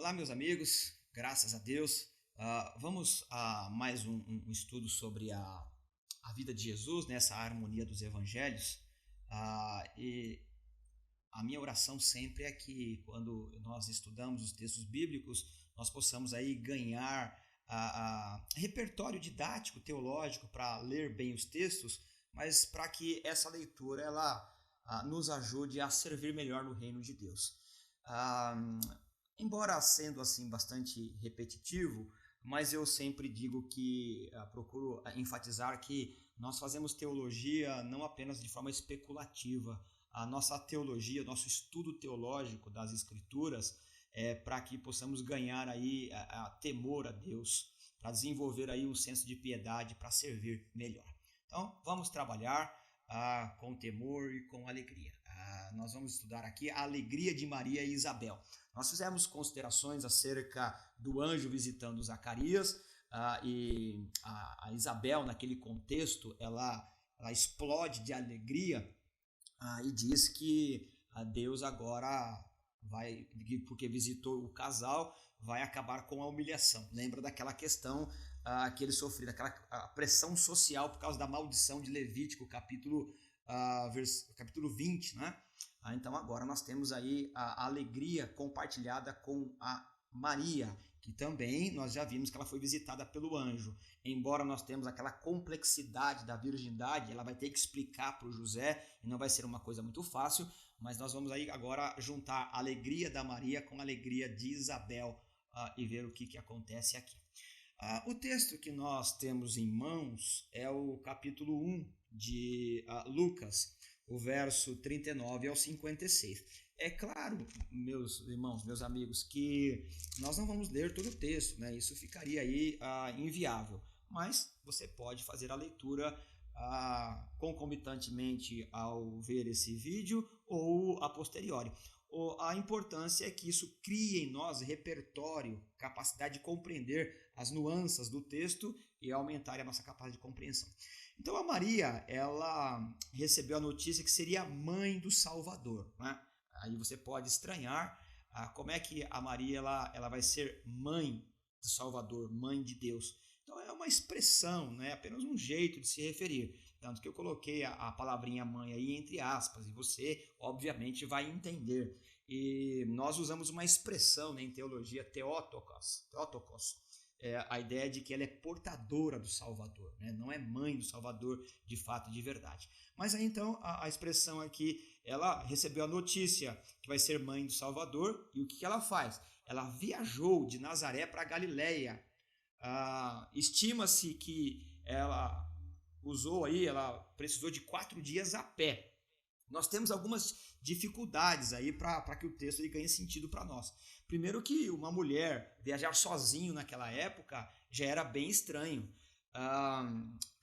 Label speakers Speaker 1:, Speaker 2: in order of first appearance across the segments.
Speaker 1: Olá, meus amigos, graças a Deus. Vamos a mais um estudo sobre a vida de Jesus, nessa harmonia dos evangelhos. E a minha oração sempre é que, quando nós estudamos os textos bíblicos, nós possamos aí ganhar repertório didático, teológico, para ler bem os textos, mas para que essa leitura nos ajude a servir melhor no reino de Deus. Ah, Embora sendo assim bastante repetitivo, mas eu sempre digo que procuro enfatizar que nós fazemos teologia não apenas de forma especulativa. A nossa teologia, nosso estudo teológico das Escrituras é para que possamos ganhar aí a temor a Deus, para desenvolver aí um senso de piedade, para servir melhor. Então, vamos trabalhar com temor e com alegria. Nós vamos estudar aqui a alegria de Maria e Isabel. Nós fizemos considerações acerca do anjo visitando Zacarias, e a Isabel, naquele contexto, ela explode de alegria, e diz que Deus agora vai, porque visitou o casal, vai acabar com a humilhação. Lembra daquela questão que ele sofreu, daquela pressão social por causa da maldição de Levítico, capítulo 20, né? Então agora nós temos aí a alegria compartilhada com a Maria, que também nós já vimos que ela foi visitada pelo anjo. Embora nós temos aquela complexidade da virgindade, ela vai ter que explicar para o José, e não vai ser uma coisa muito fácil, mas nós vamos aí agora juntar a alegria da Maria com a alegria de Isabel, e ver o que acontece aqui. O texto que nós temos em mãos é o capítulo 1 de Lucas, o verso 39 ao 56. É claro, meus irmãos, meus amigos, que nós não vamos ler todo o texto, né? Isso ficaria aí inviável, mas você pode fazer a leitura concomitantemente ao ver esse vídeo ou a posteriori. A importância é que isso crie em nós repertório, capacidade de compreender as nuances do texto e aumentar a nossa capacidade de compreensão. Então a Maria, ela recebeu a notícia que seria mãe do Salvador, né? Aí você pode estranhar como é que a Maria ela vai ser mãe do Salvador, mãe de Deus. Então é uma expressão, né? Apenas um jeito de se referir. Tanto que eu coloquei a palavrinha mãe aí entre aspas, e você obviamente vai entender. E nós usamos uma expressão, né, em teologia, Theotokos, a ideia de que ela é portadora do Salvador, né? Não é mãe do Salvador de fato e de verdade. Mas aí então a expressão aqui, ela recebeu a notícia que vai ser mãe do Salvador, e o que ela faz? Ela viajou de Nazaré para Galiléia. Estima-se que ela precisou de 4 dias a pé. Nós temos algumas dificuldades aí para que o texto ele ganhe sentido para nós. Primeiro, que uma mulher viajar sozinho naquela época já era bem estranho.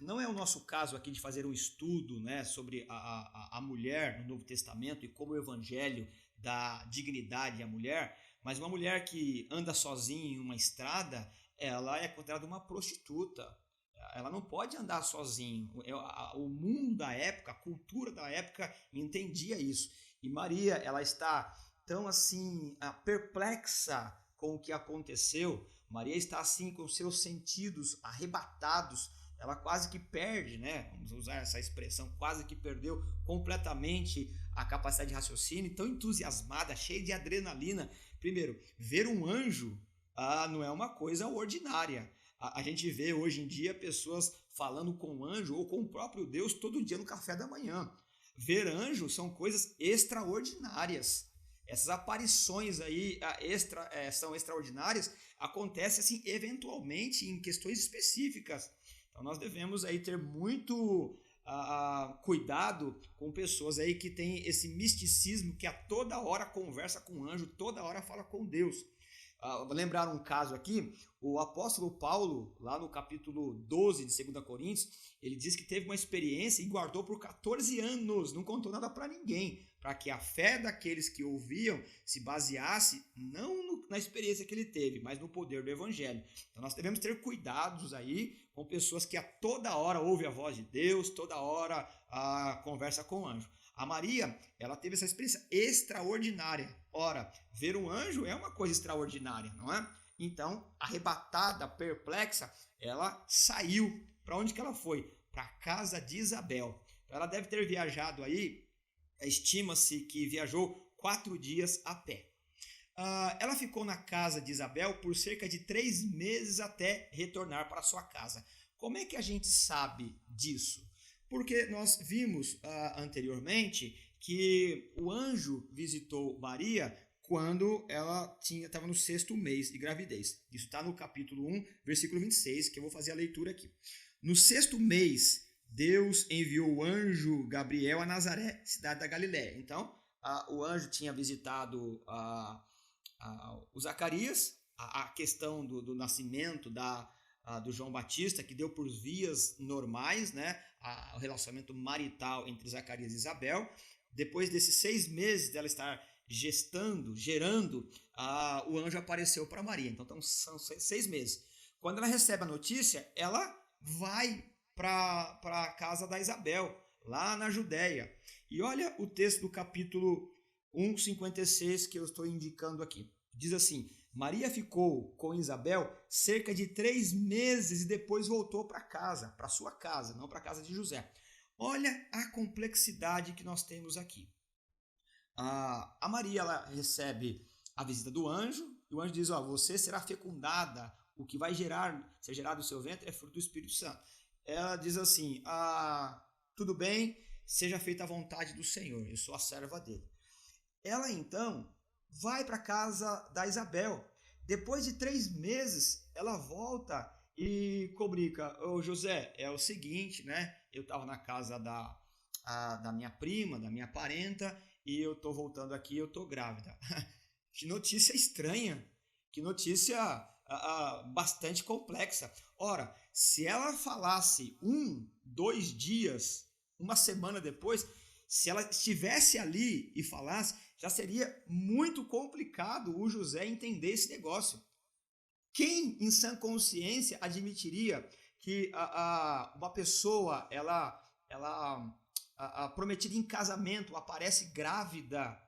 Speaker 1: Não é o nosso caso aqui de fazer um estudo, né, sobre a mulher no Novo Testamento e como o evangelho dá dignidade à mulher, mas uma mulher que anda sozinha em uma estrada, ela é considerada uma prostituta. Ela não pode andar sozinha. O mundo da época, a cultura da época entendia isso. E Maria, ela está tão assim perplexa com o que aconteceu. Maria está assim com seus sentidos arrebatados. Ela quase que perde, né? Vamos usar essa expressão, quase que perdeu completamente a capacidade de raciocínio, tão entusiasmada, cheia de adrenalina. Primeiro, ver um anjo não é uma coisa ordinária. A gente vê hoje em dia pessoas falando com o anjo ou com o próprio Deus todo dia no café da manhã. Ver anjo são coisas extraordinárias. Essas aparições aí são extraordinárias, acontecem assim eventualmente em questões específicas. Então nós devemos aí ter muito cuidado com pessoas aí que têm esse misticismo, que a toda hora conversa com o anjo, toda hora fala com Deus. Vou lembrar um caso aqui, o apóstolo Paulo, lá no capítulo 12 de 2 Coríntios, ele diz que teve uma experiência e guardou por 14 anos, não contou nada para ninguém, para que a fé daqueles que ouviam se baseasse não na experiência que ele teve, mas no poder do evangelho. Então nós devemos ter cuidados aí com pessoas que a toda hora ouvem a voz de Deus, toda hora conversa com o anjo. A Maria, ela teve essa experiência extraordinária. Ora, ver um anjo é uma coisa extraordinária, não é? Então, arrebatada, perplexa, ela saiu. Para onde que ela foi? Para a casa de Isabel. Ela deve ter viajado aí, estima-se que viajou 4 dias a pé. Ela ficou na casa de Isabel por cerca de 3 meses até retornar para sua casa. Como é que a gente sabe disso? Porque nós vimos anteriormente que o anjo visitou Maria quando ela estava no 6º mês de gravidez. Isso está no capítulo 1, versículo 26, que eu vou fazer a leitura aqui. No 6º mês, Deus enviou o anjo Gabriel a Nazaré, cidade da Galiléia. Então, o anjo tinha visitado o Zacarias, a questão do nascimento do João Batista, que deu por vias normais, né? O relacionamento marital entre Zacarias e Isabel. Depois desses 6 meses dela estar gerando, o anjo apareceu para Maria. Então são 6 meses. Quando ela recebe a notícia, ela vai para a casa da Isabel, lá na Judéia. E olha o texto do capítulo 1:56 que eu estou indicando aqui. Diz assim: Maria ficou com Isabel cerca de 3 meses e depois voltou para casa, para sua casa, não para a casa de José. Olha a complexidade que nós temos aqui. A Maria, ela recebe a visita do anjo, e o anjo diz: você será fecundada, o que vai ser gerado do seu ventre é fruto do Espírito Santo. Ela diz assim: tudo bem, seja feita a vontade do Senhor, eu sou a serva dele. Ela então vai para a casa da Isabel. Depois de 3 meses, ela volta e comunica: José, é o seguinte, né? Eu estava na casa da minha prima, da minha parenta, e eu estou voltando aqui, eu estou grávida. Que notícia estranha, que notícia bastante complexa. Ora, se ela falasse 2 dias, uma semana depois, se ela estivesse ali e falasse, já seria muito complicado o José entender esse negócio. Quem, em sã consciência, admitiria que uma pessoa, ela prometida em casamento, aparece grávida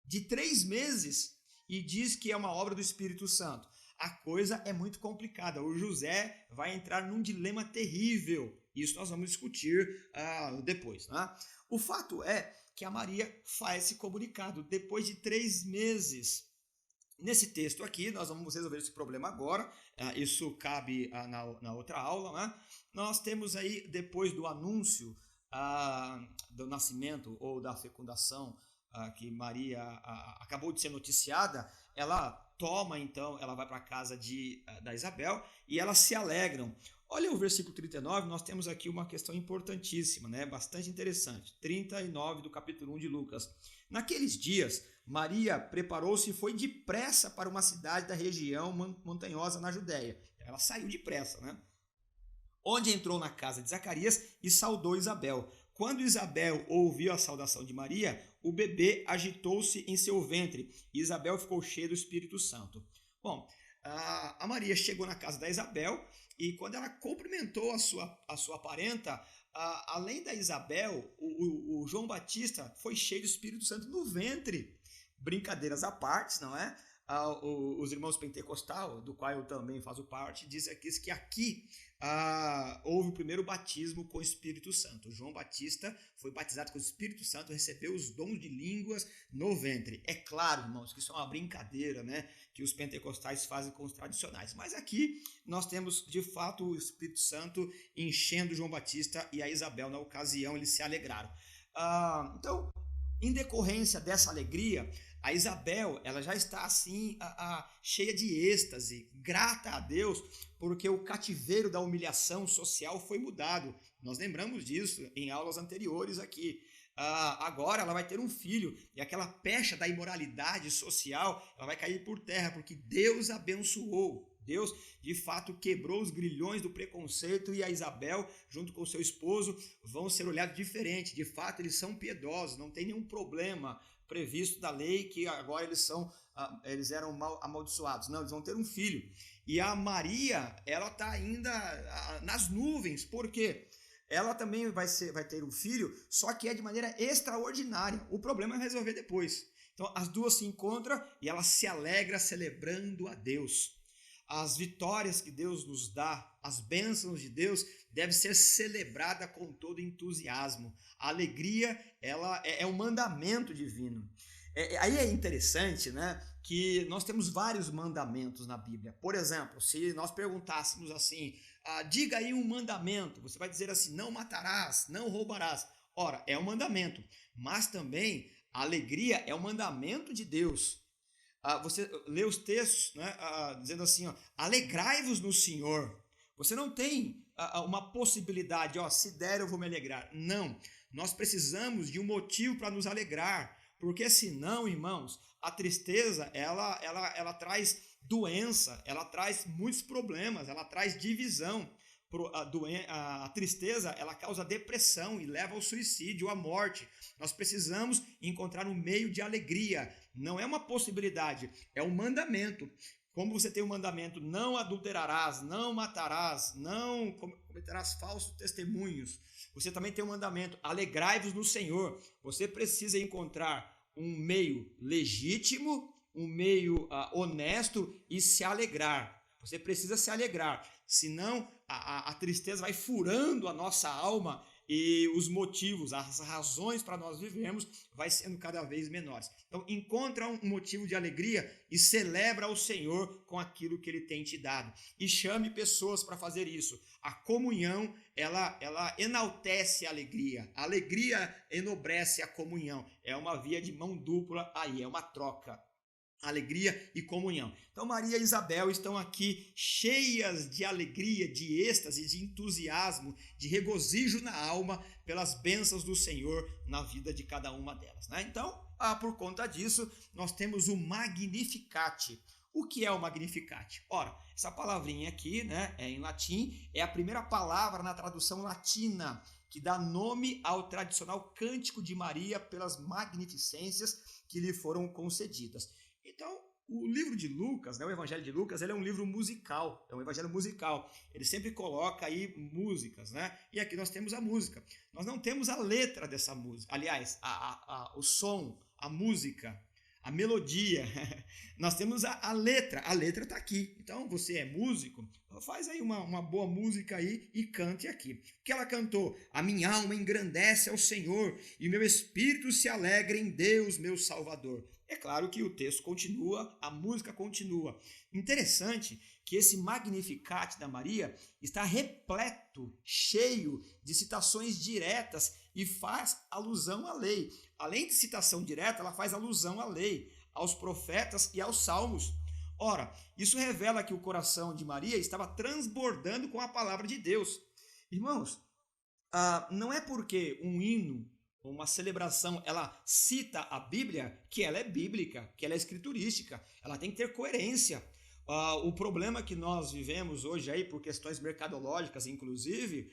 Speaker 1: de 3 meses e diz que é uma obra do Espírito Santo? A coisa é muito complicada. O José vai entrar num dilema terrível. Isso nós vamos discutir depois, né? O fato é que a Maria faz esse comunicado depois de 3 meses. Nesse texto aqui, nós vamos resolver esse problema agora. Isso cabe na outra aula, né? Nós temos aí, depois do anúncio do nascimento ou da fecundação, que Maria acabou de ser noticiada, ela toma então, ela vai para a casa da Isabel e elas se alegram. Olha o versículo 39, nós temos aqui uma questão importantíssima, né? Bastante interessante. 39 do capítulo 1 de Lucas. Naqueles dias, Maria preparou-se e foi depressa para uma cidade da região montanhosa na Judéia. Ela saiu depressa, né? Onde entrou na casa de Zacarias e saudou Isabel. Quando Isabel ouviu a saudação de Maria, o bebê agitou-se em seu ventre e Isabel ficou cheia do Espírito Santo. Bom, a Maria chegou na casa da Isabel e quando ela cumprimentou a sua parenta, além da Isabel, o João Batista foi cheio do Espírito Santo no ventre. Brincadeiras à parte, não é? Os irmãos pentecostal, do qual eu também faço parte, dizem que aqui houve o primeiro batismo com o Espírito Santo. João Batista foi batizado com o Espírito Santo, recebeu os dons de línguas no ventre. É claro, irmãos, que isso é uma brincadeira, né, que os pentecostais fazem com os tradicionais. Mas aqui nós temos, de fato, o Espírito Santo enchendo João Batista e a Isabel. Na ocasião, eles se alegraram. Então, em decorrência dessa alegria, a Isabel, ela já está assim, cheia de êxtase, grata a Deus, porque o cativeiro da humilhação social foi mudado. Nós lembramos disso em aulas anteriores aqui. Agora ela vai ter um filho, e aquela pecha da imoralidade social, ela vai cair por terra, porque Deus abençoou. Deus, de fato, quebrou os grilhões do preconceito e a Isabel, junto com seu esposo, vão ser olhados diferente. De fato, eles são piedosos, não tem nenhum problema previsto da lei que agora eles eram mal amaldiçoados. Não, eles vão ter um filho. E a Maria, ela está ainda nas nuvens. Por quê? Ela também vai ter um filho, só que é de maneira extraordinária. O problema é resolver depois. Então, as duas se encontram e ela se alegra celebrando a Deus. As vitórias que Deus nos dá, as bênçãos de Deus, deve ser celebrada com todo entusiasmo. A alegria, ela é um mandamento divino. Aí é interessante, né, que nós temos vários mandamentos na Bíblia. Por exemplo, se nós perguntássemos assim, diga aí um mandamento, você vai dizer assim, não matarás, não roubarás. Ora, é um mandamento, mas também a alegria é um mandamento de Deus. Você lê os textos, né, dizendo assim, alegrai-vos no Senhor. Você não tem uma possibilidade, se der eu vou me alegrar. Não, nós precisamos de um motivo para nos alegrar. Porque senão, irmãos, a tristeza, ela traz doença, ela traz muitos problemas, ela traz divisão. A tristeza, ela causa depressão e leva ao suicídio, à morte. Nós precisamos encontrar um meio de alegria. Não é uma possibilidade, é um mandamento. Como você tem o mandamento, não adulterarás, não matarás, não cometerás falsos testemunhos. Você também tem o mandamento, alegrai-vos no Senhor. Você precisa encontrar um meio legítimo, um meio honesto e se alegrar. Você precisa se alegrar, senão a tristeza vai furando a nossa alma e os motivos, as razões para nós vivermos vai sendo cada vez menores. Então, encontra um motivo de alegria e celebra o Senhor com aquilo que Ele tem te dado. E chame pessoas para fazer isso. A comunhão, ela enaltece a alegria enobrece a comunhão. É uma via de mão dupla aí, é uma troca. Alegria e comunhão. Então Maria e Isabel estão aqui cheias de alegria, de êxtase, de entusiasmo, de regozijo na alma pelas bênçãos do Senhor na vida de cada uma delas, né? Então, por conta disso, nós temos o Magnificat. O que é o Magnificat? Ora, essa palavrinha aqui, né, em latim, é a primeira palavra na tradução latina que dá nome ao tradicional Cântico de Maria pelas magnificências que lhe foram concedidas. Então, o livro de Lucas, né, o Evangelho de Lucas, ele é um livro musical, é um evangelho musical. Ele sempre coloca aí músicas, né? E aqui nós temos a música. Nós não temos a letra dessa música. Aliás, o som, a música, a melodia. Nós temos a letra. A letra está aqui. Então, você é músico, faz aí uma boa música aí e cante aqui. O que ela cantou? A minha alma engrandece ao Senhor e meu espírito se alegra em Deus, meu Salvador. É claro que o texto continua, a música continua. Interessante que esse Magnificat da Maria está repleto, cheio de citações diretas e faz alusão à lei. Além de citação direta, ela faz alusão à lei, aos profetas e aos salmos. Ora, isso revela que o coração de Maria estava transbordando com a palavra de Deus. Irmãos, não é porque um hino, uma celebração, ela cita a Bíblia, que ela é bíblica, que ela é escriturística, ela tem que ter coerência. O problema que nós vivemos hoje aí, por questões mercadológicas, inclusive,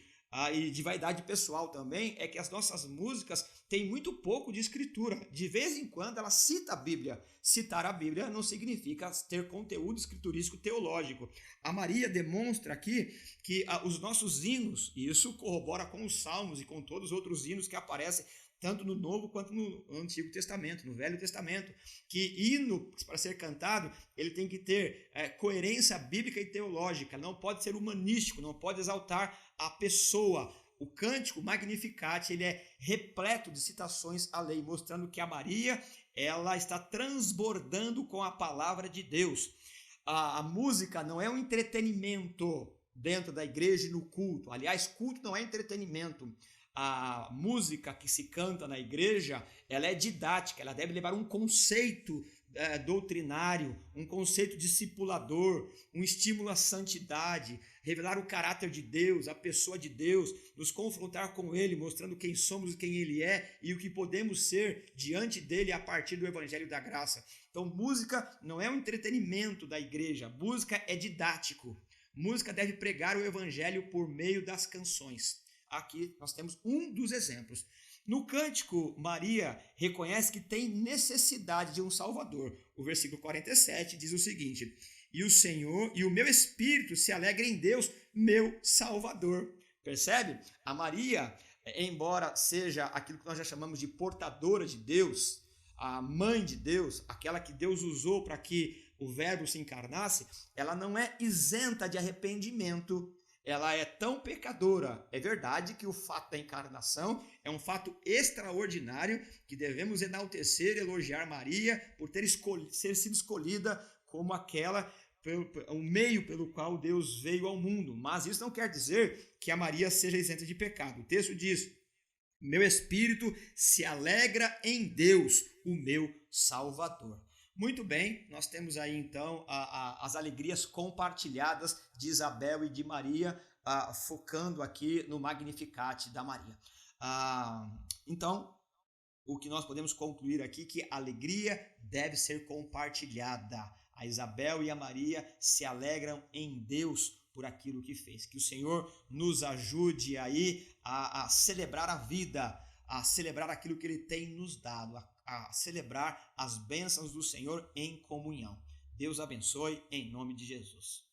Speaker 1: e de vaidade pessoal também, é que as nossas músicas têm muito pouco de escritura. De vez em quando ela cita a Bíblia. Citar a Bíblia não significa ter conteúdo escriturístico teológico. A Maria demonstra aqui que os nossos hinos, e isso corrobora com os salmos e com todos os outros hinos que aparecem tanto no Novo quanto no Antigo Testamento, no Velho Testamento, que hino, para ser cantado, ele tem que ter coerência bíblica e teológica, não pode ser humanístico, não pode exaltar a pessoa. O cântico Magnificat, ele é repleto de citações à lei, mostrando que a Maria, ela está transbordando com a palavra de Deus. A música não é um entretenimento dentro da igreja e no culto. Aliás, culto não é entretenimento. A música que se canta na igreja, ela é didática, ela deve levar um conceito doutrinário, um conceito discipulador, um estímulo à santidade, revelar o caráter de Deus, a pessoa de Deus, nos confrontar com Ele, mostrando quem somos e quem Ele é e o que podemos ser diante dEle a partir do Evangelho da Graça. Então, música não é um entretenimento da igreja, música é didático. Música deve pregar o Evangelho por meio das canções. Aqui nós temos um dos exemplos. No cântico, Maria reconhece que tem necessidade de um Salvador. O versículo 47 diz o seguinte: e o Senhor e o meu espírito se alegra em Deus, meu Salvador. Percebe? A Maria, embora seja aquilo que nós já chamamos de portadora de Deus, a mãe de Deus, aquela que Deus usou para que o Verbo se encarnasse, ela não é isenta de arrependimento. Ela é tão pecadora. É verdade que o fato da encarnação é um fato extraordinário que devemos enaltecer e elogiar Maria por ter sido escolhida como o meio pelo qual Deus veio ao mundo. Mas isso não quer dizer que a Maria seja isenta de pecado. O texto diz: meu espírito se alegra em Deus, o meu Salvador. Muito bem, nós temos aí então as alegrias compartilhadas de Isabel e de Maria, focando aqui no Magnificat da Maria. Então, o que nós podemos concluir aqui é que a alegria deve ser compartilhada. A Isabel e a Maria se alegram em Deus por aquilo que fez. Que o Senhor nos ajude aí a celebrar a vida, a celebrar aquilo que Ele tem nos dado, a celebrar as bênçãos do Senhor em comunhão. Deus abençoe em nome de Jesus.